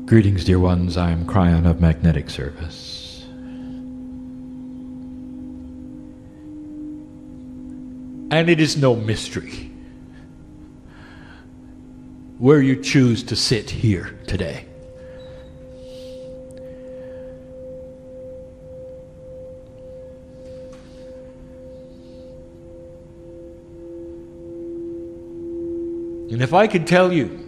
Greetings, dear ones. I am Kryon of Magnetic Service. And it is no mystery where you choose to sit here today. And if I could tell you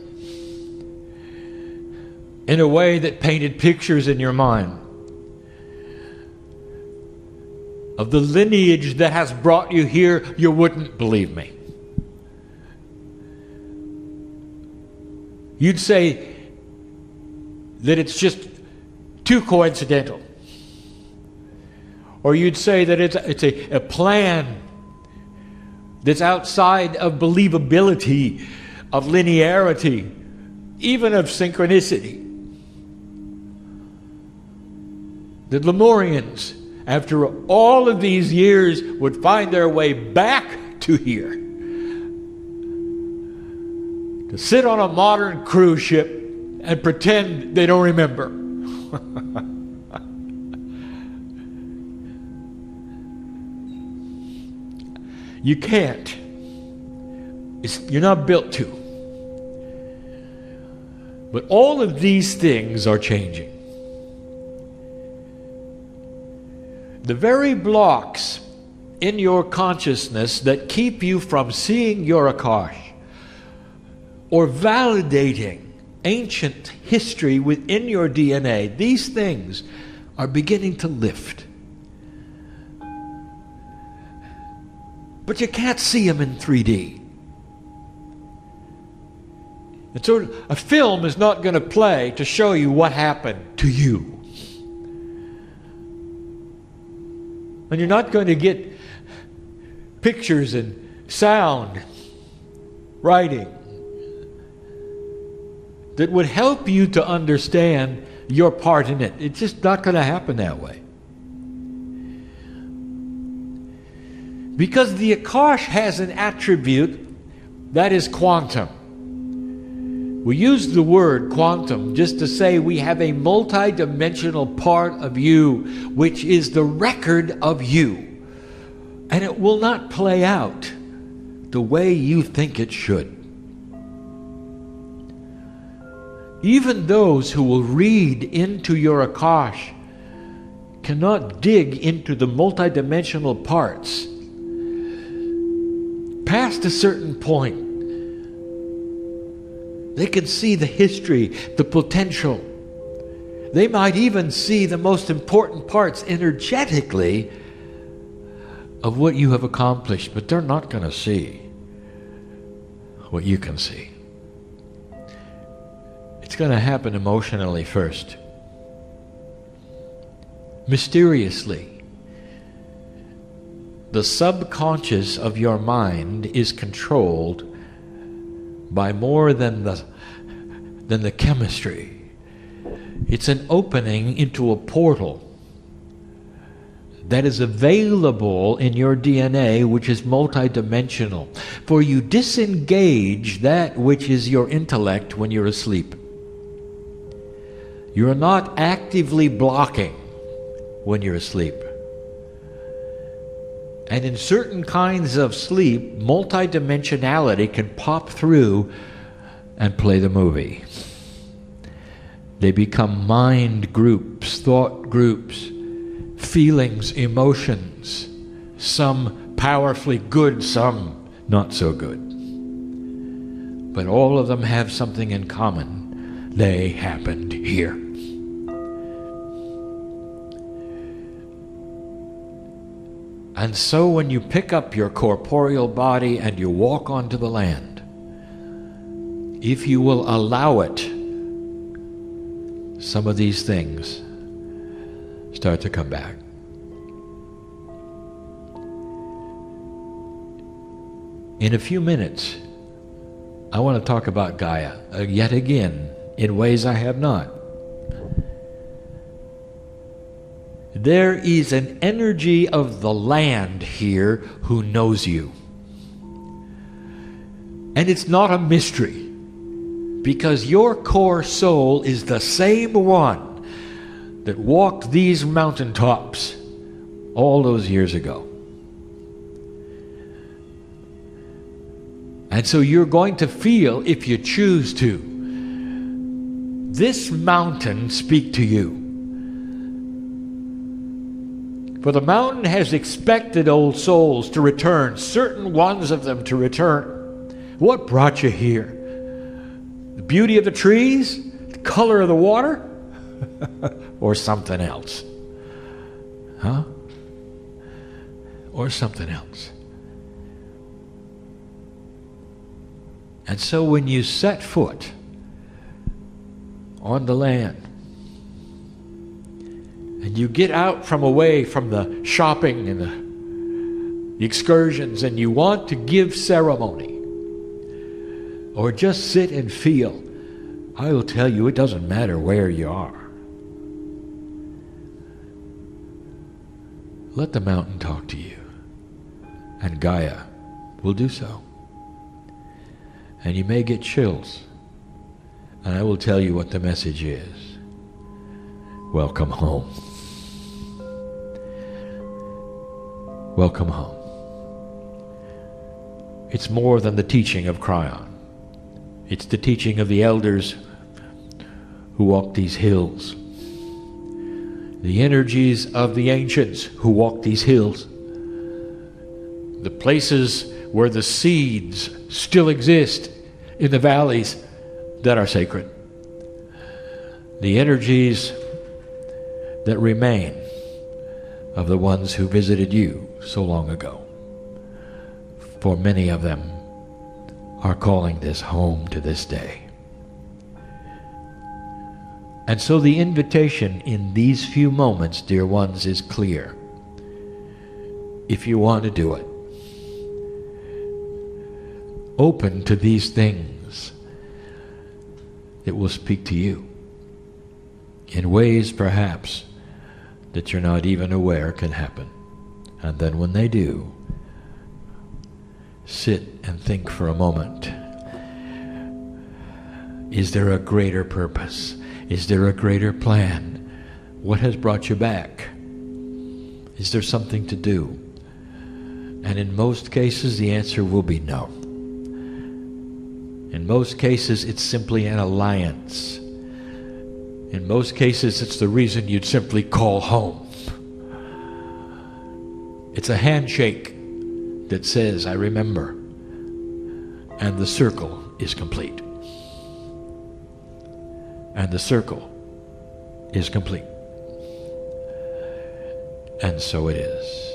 in a way that painted pictures in your mind of the lineage that has brought you here, you wouldn't believe me. You'd say that it's just too coincidental. Or you'd say that it's a plan that's outside of believability, of linearity, even of synchronicity. The Lemurians, after all of these years, would find their way back to here to sit on a modern cruise ship and pretend they don't remember. You can't. You're not built to. But all of these things are changing. The very blocks in your consciousness that keep you from seeing your Akash or validating ancient history within your DNA, these things are beginning to lift. But you can't see them in 3D. And so a film is not going to play to show you what happened to you. And you're not going to get pictures and sound, writing, that would help you to understand your part in it. It's just not going to happen that way. Because the Akash has an attribute that is quantum. We use the word quantum just to say we have a multi-dimensional part of you, which is the record of you. And it will not play out the way you think it should. Even those who will read into your Akash cannot dig into the multi-dimensional parts. Past a certain point, they can see the history, the potential. They might even see the most important parts energetically of what you have accomplished, but they're not going to see what you can see. It's going to happen emotionally first. Mysteriously, the subconscious of your mind is controlled by more than the chemistry. It's an opening into a portal that is available in your DNA, which is multidimensional. For you disengage that which is your intellect when you're asleep. You're not actively blocking when you're asleep. And in certain kinds of sleep, multidimensionality can pop through and play the movie. They become mind groups, thought groups, feelings, emotions, some powerfully good, some not so good. But all of them have something in common. They happened here. And so when you pick up your corporeal body and you walk onto the land, if you will allow it, some of these things start to come back. In a few minutes, I want to talk about Gaia yet again in ways I have not. There is an energy of the land here who knows you. And it's not a mystery. Because your core soul is the same one that walked these mountaintops all those years ago. And so you're going to feel, if you choose to, this mountain speak to you. For the mountain has expected old souls to return, certain ones of them to return. What brought you here? The beauty of the trees? The color of the water? Or something else? Huh? Or something else. And so when you set foot on the land and you get out from away from the shopping and the excursions and you want to give ceremony or just sit and feel, I will tell you, it doesn't matter where you are. Let the mountain talk to you, and Gaia will do so. And you may get chills, and I will tell you what the message is. Welcome home. Welcome home. It's more than the teaching of Kryon. It's the teaching of the elders who walked these hills. The energies of the ancients who walked these hills. The places where the seeds still exist in the valleys that are sacred. The energies that remain of the ones who visited you so long ago. For many of them are calling this home to this day. And so the invitation in these few moments, dear ones, is clear. If you want to do it, open to these things that will speak to you in ways perhaps that you're not even aware can happen. And then when they do, sit and think for a moment. Is there a greater purpose? Is there a greater plan? What has brought you back? Is there something to do? And in most cases, the answer will be no. In most cases, it's simply an alliance. In most cases, it's the reason you'd simply call home. It's a handshake that says, I remember, and the circle is complete. And the circle is complete. And so it is.